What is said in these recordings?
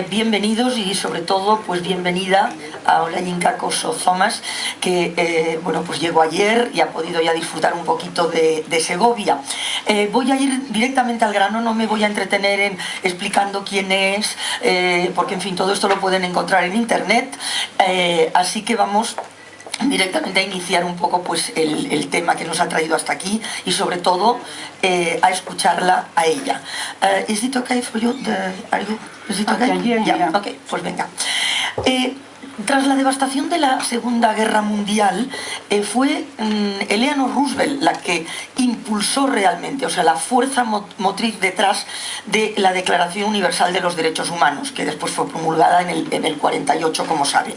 Bienvenidos y sobre todo pues bienvenida a Olayinka Coso Thomas, que bueno, pues llegó ayer y ha podido ya disfrutar un poquito de Segovia. Voy a ir directamente al grano, no me voy a entretener en explicando quién es, porque en fin, todo esto lo pueden encontrar en internet, así que vamos directamente a iniciar un poco pues el tema que nos ha traído hasta aquí y sobre todo a escucharla a ella. ¿Is it okay for you? Is it okay? Yeah. Ok, pues venga. Tras la devastación de la Segunda Guerra Mundial, fue Eleanor Roosevelt la que impulsó realmente, o sea, la fuerza motriz detrás de la Declaración Universal de los Derechos Humanos, que después fue promulgada en el 48, como saben.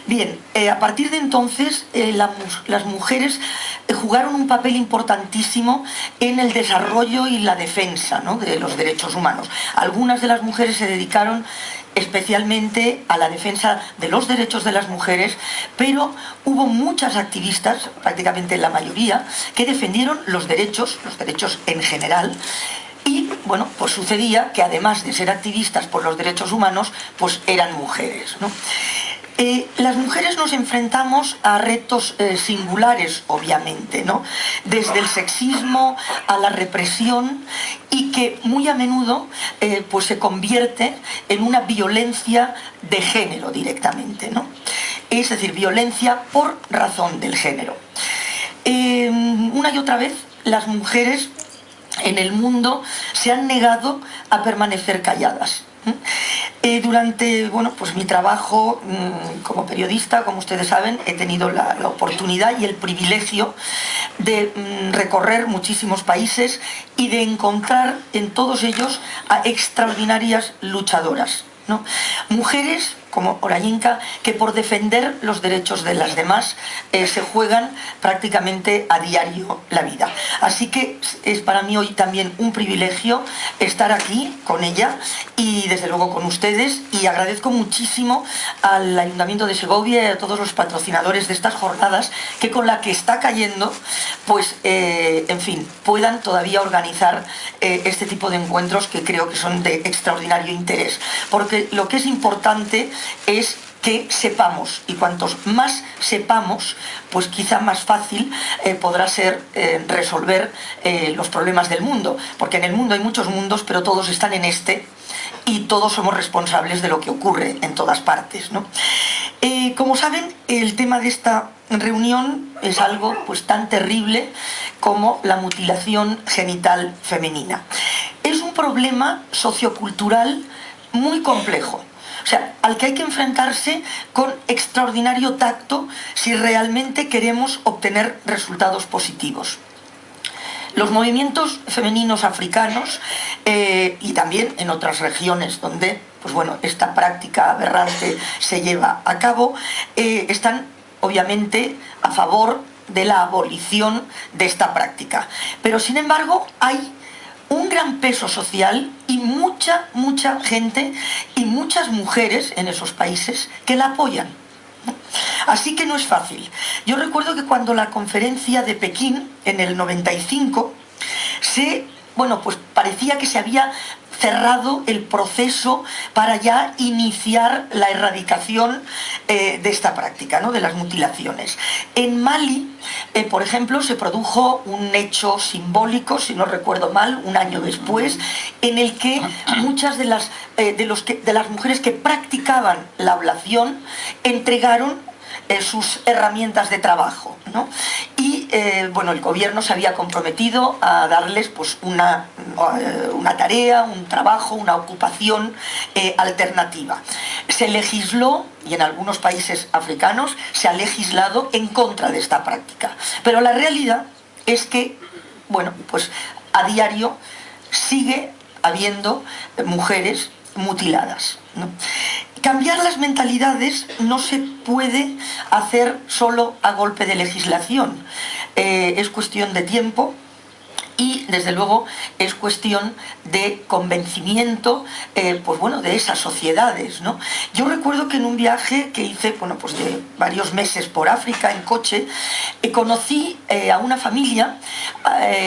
Bien, a partir de entonces, las mujeres jugaron un papel importantísimo en el desarrollo y la defensa, ¿no?, de los derechos humanos. Algunas de las mujeres se dedicaron especialmente a la defensa de los derechos de las mujeres, pero hubo muchas activistas, prácticamente la mayoría, que defendieron los derechos en general. Y, bueno, pues sucedía que además de ser activistas por los derechos humanos, pues eran mujeres, ¿no? Las mujeres nos enfrentamos a retos singulares, obviamente, ¿no? Desde el sexismo a la represión, y que muy a menudo pues se convierte en una violencia de género directamente, ¿no? Es decir, violencia por razón del género. Una y otra vez las mujeres en el mundo se han negado a permanecer calladas. Durante pues mi trabajo como periodista, como ustedes saben, he tenido la oportunidad y el privilegio de recorrer muchísimos países y de encontrar en todos ellos a extraordinarias luchadoras, ¿no? Mujeres como Olayinka, que por defender los derechos de las demás se juegan prácticamente a diario la vida. Así que es para mí hoy también un privilegio estar aquí con ella y desde luego con ustedes, y agradezco muchísimo al Ayuntamiento de Segovia y a todos los patrocinadores de estas jornadas, que con la que está cayendo, pues en fin, puedan todavía organizar este tipo de encuentros, que creo que son de extraordinario interés, porque lo que es importante es que sepamos, y cuantos más sepamos, pues quizá más fácil podrá ser resolver los problemas del mundo, porque en el mundo hay muchos mundos, pero todos están en este, y todos somos responsables de lo que ocurre en todas partes, ¿no? Como saben, el tema de esta reunión es algo pues tan terrible como la mutilación genital femenina. Es un problema sociocultural muy complejo, o sea, al que hay que enfrentarse con extraordinario tacto si realmente queremos obtener resultados positivos. Los movimientos femeninos africanos y también en otras regiones donde pues bueno, esta práctica aberrante se lleva a cabo, están obviamente a favor de la abolición de esta práctica. Pero sin embargo hay un gran peso social y mucha gente y muchas mujeres en esos países que la apoyan. Así que no es fácil. Yo recuerdo que cuando la conferencia de Pekín, en el 95, pues parecía que se había cerrado el proceso para ya iniciar la erradicación de esta práctica, ¿no?, de las mutilaciones. En Mali, por ejemplo, se produjo un hecho simbólico, si no recuerdo mal, un año después, en el que muchas de las mujeres que practicaban la ablación entregaron sus herramientas de trabajo, ¿no? Y bueno, el gobierno se había comprometido a darles pues una tarea, un trabajo, una ocupación alternativa. Se legisló, y en algunos países africanos se ha legislado en contra de esta práctica, pero la realidad es que, bueno, pues a diario sigue habiendo mujeres mutiladas, ¿no? Cambiar las mentalidades no se puede hacer solo a golpe de legislación. Es cuestión de tiempo y, desde luego, es cuestión de convencimiento pues bueno, de esas sociedades, ¿no? Yo recuerdo que en un viaje que hice pues de varios meses por África en coche, conocí a una familia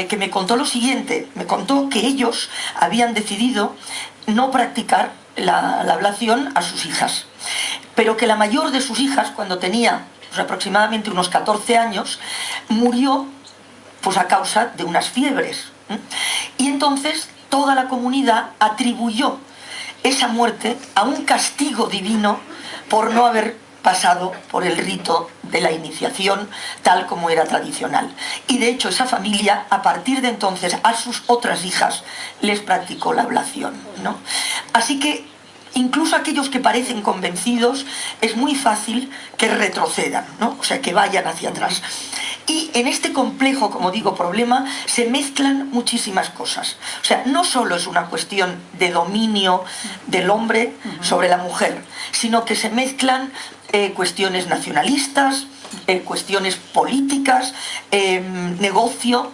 que me contó lo siguiente. Me contó que ellos habían decidido no practicar la ablación a sus hijas. Pero que la mayor de sus hijas, cuando tenía pues, aproximadamente unos 14 años, murió pues, a causa de unas fiebres. Y entonces toda la comunidad atribuyó esa muerte a un castigo divino por no haber pasado por el rito de la iniciación tal como era tradicional. Y de hecho esa familia, a partir de entonces, a sus otras hijas les practicó la ablación, ¿no? Así que incluso aquellos que parecen convencidos, es muy fácil que retrocedan, ¿no? O sea, que vayan hacia atrás. Y en este complejo, como digo, problema, se mezclan muchísimas cosas. O sea, no solo es una cuestión de dominio del hombre sobre la mujer, sino que se mezclan cuestiones nacionalistas, cuestiones políticas, negocio,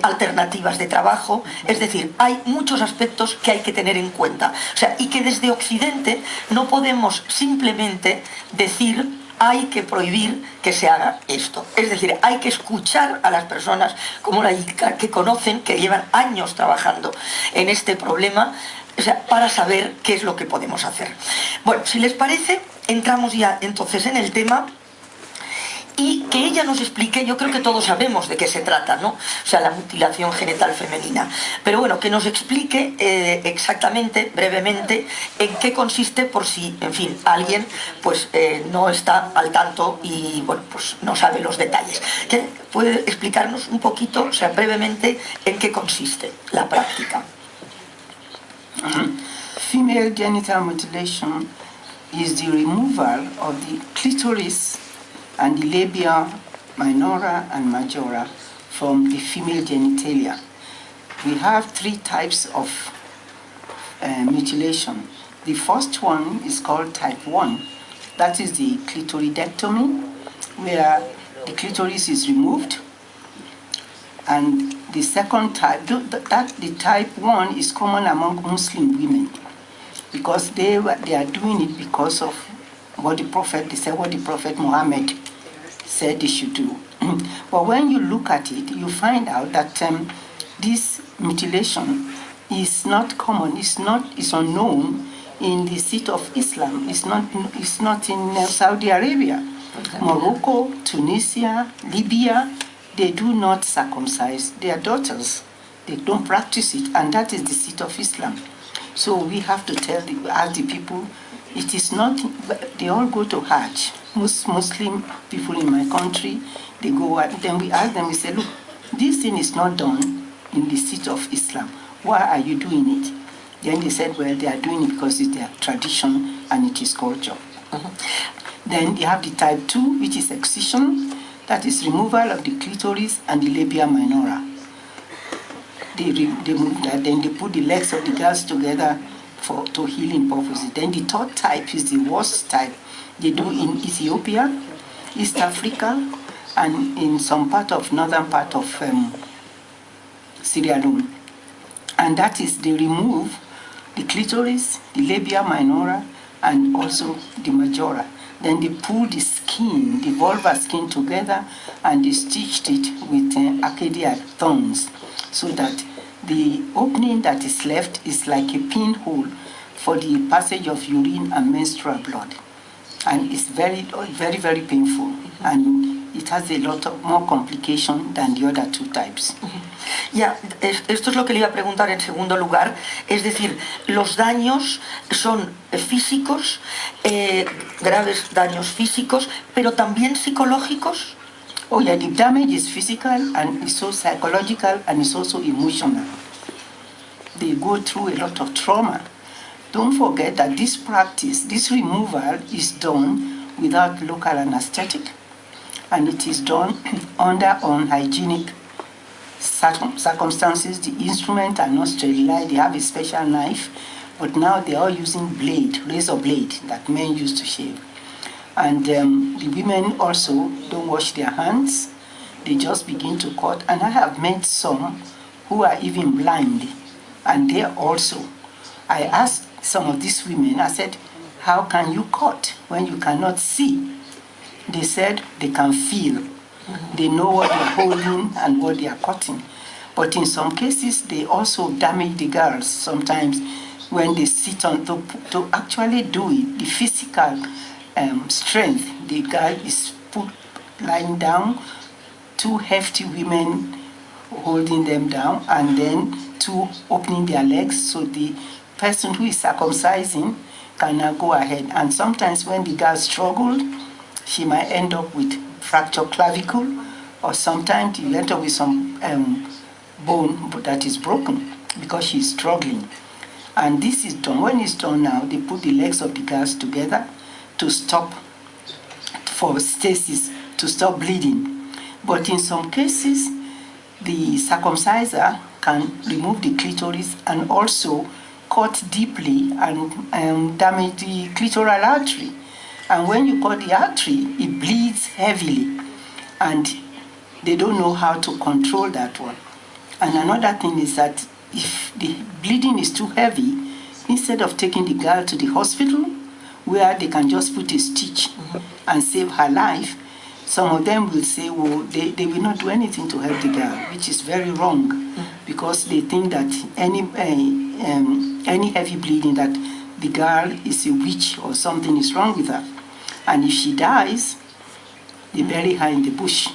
alternativas de trabajo. Es decir, hay muchos aspectos que hay que tener en cuenta. O sea, y que desde Occidente no podemos simplemente decir hay que prohibir que se haga esto. Es decir, hay que escuchar a las personas como la ICA, que conocen, que llevan años trabajando en este problema, o sea, para saber qué es lo que podemos hacer. Bueno, si les parece, entramos ya entonces en el tema y que ella nos explique. Yo creo que todos sabemos de qué se trata, ¿no? O sea, la mutilación genital femenina. Pero bueno, que nos explique exactamente, brevemente, en qué consiste, por si, en fin, alguien pues no está al tanto y, bueno, pues no sabe los detalles. ¿Puede explicarnos un poquito, o sea, brevemente, en qué consiste la práctica? Female genital mutilation is the removal of the clitoris and the labia minora and majora from the female genitalia. We have three types of mutilation. The first one is called type 1. That is the clitoridectomy, where the clitoris is removed. And the second type, the type 1 is common among Muslim women, because they are doing it because of what the Prophet Muhammad said they should do. But when you look at it, you find out that this mutilation is not common, it's unknown in the seat of Islam. It's not in Saudi Arabia. Morocco, Tunisia, Libya, they do not circumcise their daughters. They don't practice it, and that is the seat of Islam. So we have to ask the people, it is not, they all go to Hajj. Most Muslim people in my country, they go, and then we ask them, we say, look, this thing is not done in the seat of Islam. Why are you doing it? Then they said, well, they are doing it because it's their tradition and it is culture. Then you have the type 2, which is excision, that is removal of the clitoris and the labia minora. They remove that, then they put the legs of the girls together to healing purposes. Then the third type is the worst type. They do in Ethiopia, East Africa, and in some northern part of Sierra Leone. And that is they remove the clitoris, the labia minora, and also the majora. Then they pull the skin, the vulvar skin together, and they stitched it with Acacia thorns, so that the opening that is left is like a pinhole for the passage of urine and menstrual blood. And it's very, very, very painful. And it has a lot of more complication than the other two types. Ya, esto es lo que le iba a preguntar en segundo lugar. Es decir, los daños son físicos, graves daños físicos, pero también psicológicos. Oh yeah, the damage is physical and it's also psychological and it's also emotional. They go through a lot of trauma. Don't forget that this practice, this removal is done without local anesthetic, and it is done under unhygienic circumstances. The instruments are not sterilized, they have a special knife, but now they are using razor blade that men used to shave. And the women also don't wash their hands, they just begin to cut. And I have met some who are even blind, and they also, I asked some of these women, I said, how can you cut when you cannot see? They said they can feel. They know what they're holding and what they are cutting. But in some cases, they also damage the girls. Sometimes when they sit on, to actually do it, the physical strength, the girl is put lying down, two hefty women holding them down, and then two opening their legs so the person who is circumcising can now go ahead. And sometimes when the girl struggled, she might end up with fractured clavicle, or sometimes you end up with some bone that is broken because she's struggling. And this is done. When it's done now, they put the legs of the girls together to stop, for stasis, to stop bleeding. But in some cases, the circumciser can remove the clitoris and also cut deeply and damage the clitoral artery. And when you cut the artery, it bleeds heavily. And they don't know how to control that one. And another thing is that if the bleeding is too heavy, instead of taking the girl to the hospital, where they can just put a stitch and save her life, some of them will say, well, they will not do anything to help the girl, which is very wrong, because they think that any heavy bleeding, that the girl is a witch or something is wrong with her. And if she dies, they bury her in the bush.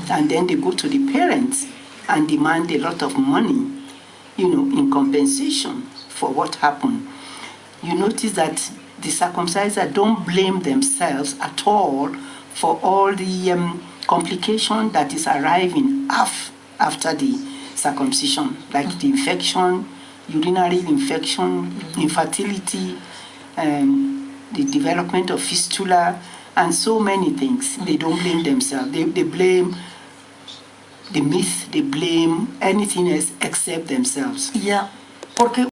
And then they go to the parents and demand a lot of money, in compensation for what happened. You notice that the circumciser don't blame themselves at all for all the complication that is arriving after the circumcision, like the infection, urinary infection, infertility, the development of fistula, and so many things. They don't blame themselves. They blame the myth, they blame anything else except themselves. Yeah, porque